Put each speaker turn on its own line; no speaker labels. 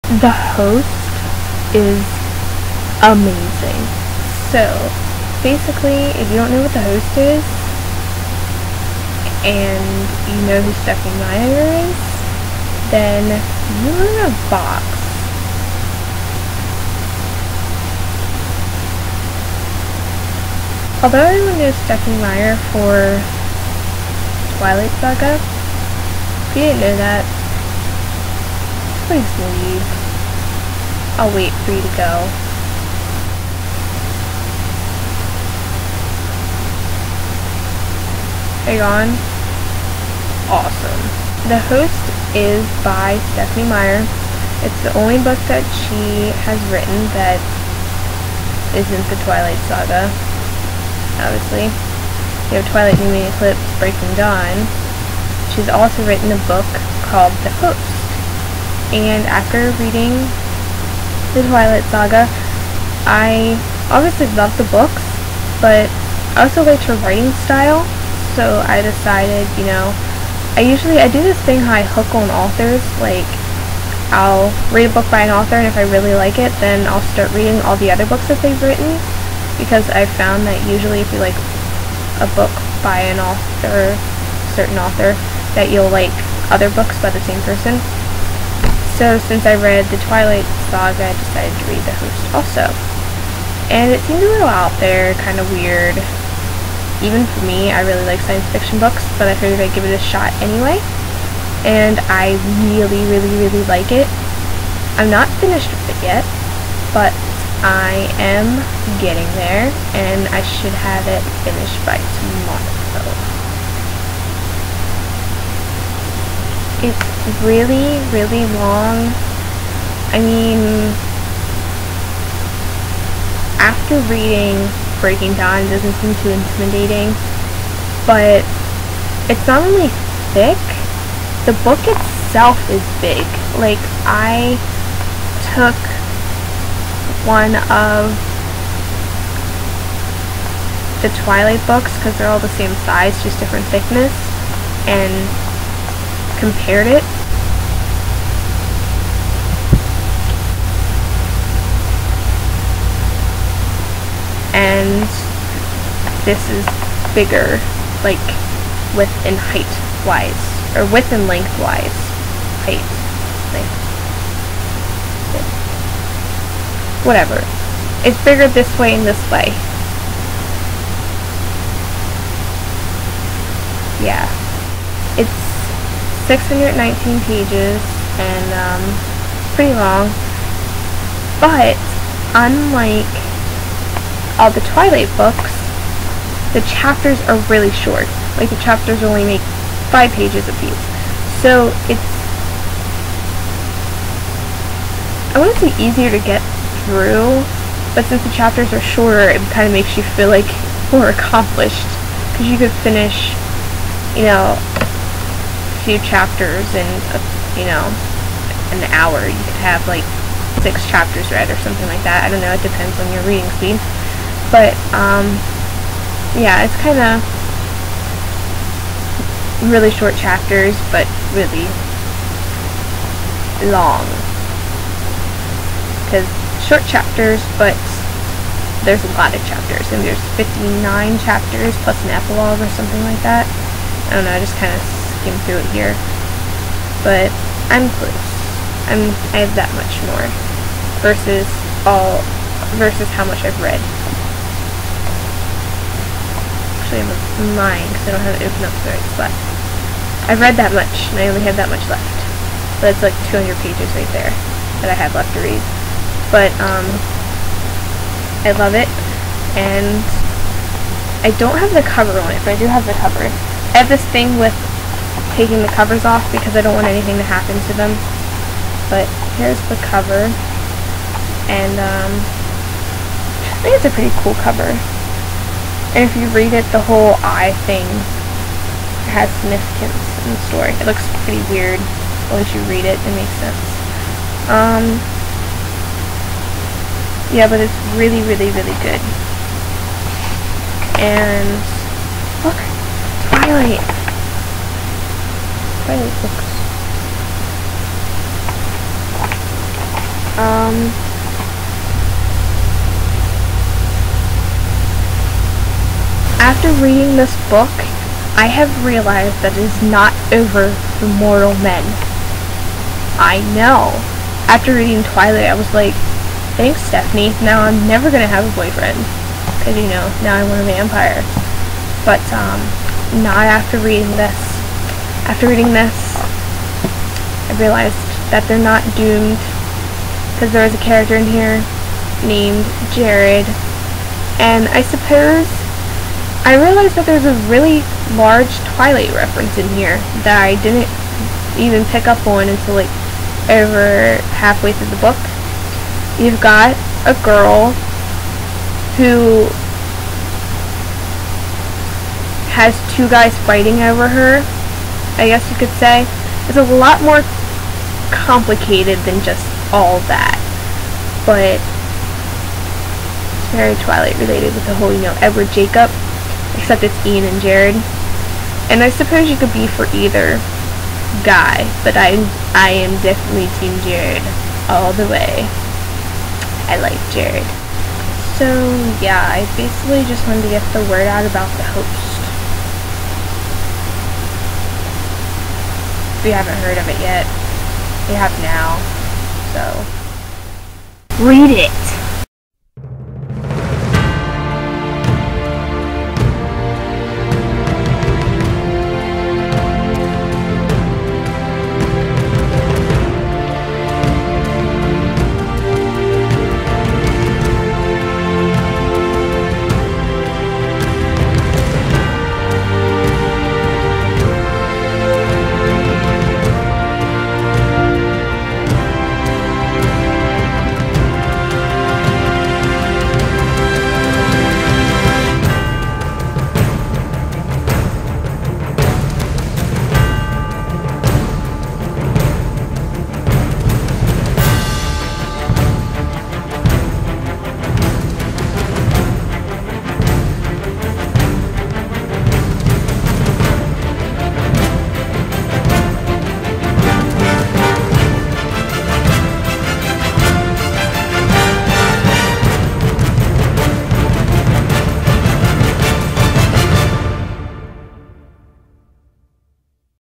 The host is amazing. So, basically, if you don't know what the host is, and you know who Stephenie Meyer is, then you're in a box. Although everyone knows Stephenie Meyer for Twilight Saga, if you didn't know that, please leave. I'll wait for you to go. Are you on? Awesome. The Host is by Stephenie Meyer. It's the only book that she has written that isn't the Twilight Saga. Obviously, you have Twilight, New Moon, Eclipse, Breaking Dawn. She's also written a book called The Host. And after reading the Twilight Saga, I obviously love the books, but I also liked her writing style. So I decided, I do this thing how I hook on authors. Like, I'll read a book by an author, and if I really like it, then I'll start reading all the other books that they've written. Because I've found that usually if you like a book by an author, certain author, that you'll like other books by the same person. So since I read the Twilight Saga, I decided to read The Host also. And it seemed a little out there, kind of weird. Even for me, I really like science fiction books, but I figured I'd give it a shot anyway. And I really, really, really like it. I'm not finished with it yet, but I am getting there, and I should have it finished by tomorrow. It's really, really long. I mean, after reading Breaking Dawn, it doesn't seem too intimidating, but it's not only thick, the book itself is big. Like, I took one of the Twilight books, because they're all the same size, just different thickness, and compared it. And this is bigger, like width and height wise, or width and length wise. Height, length, whatever. It's bigger this way and this way. Yeah. It's 619 pages and pretty long. But unlike all the Twilight books, the chapters are really short. Like, the chapters only make 5 pages apiece. So it's, I wouldn't say easier to get through, but since the chapters are shorter, it kind of makes you feel like more accomplished, because you could finish, a few chapters in an hour. You could have like 6 chapters read or something like that. I don't know, it depends on your reading speed, but yeah, it's kind of really short chapters, but really long, because short chapters, but there's a lot of chapters, and there's 59 chapters plus an epilogue or something like that. I don't know, I just kind of skimmed through it here, but I'm close. I have that much more versus how much I've read. Actually, I'm lying because I don't have it open up to the right spot. I've read that much, and I only have that much left. So it's like 200 pages right there that I have left to read. But I love it, and I don't have the cover on it, but I do have the cover. I have this thing with taking the covers off because I don't want anything to happen to them. But here's the cover, and I think it's a pretty cool cover. And if you read it, the whole eye thing has significance in the story. It looks pretty weird, but once you read it, it makes sense. Yeah, but it's really, really, really good. And look, Twilight books. After reading this book, I have realized that it is not over for mortal men. I know. After reading Twilight, I was like, thanks, Stephenie. Now I'm never gonna have a boyfriend. Because, you know, now I want a vampire. But, not after reading this. After reading this, I realized that they're not doomed. Because there is a character in here named Jared. And I suppose I realized that there's a really large Twilight reference in here that I didn't even pick up on until like over halfway through the book. You've got a girl who has two guys fighting over her, I guess you could say. It's a lot more complicated than just all that, but it's very Twilight related with the whole, you know, Edward Jacob, except it's Ian and Jared. And I suppose you could be for either guy, but I am definitely Team Jared all the way. I like Jared. So yeah, I basically just wanted to get the word out about the host. If you haven't heard of it yet, you have now. So read it.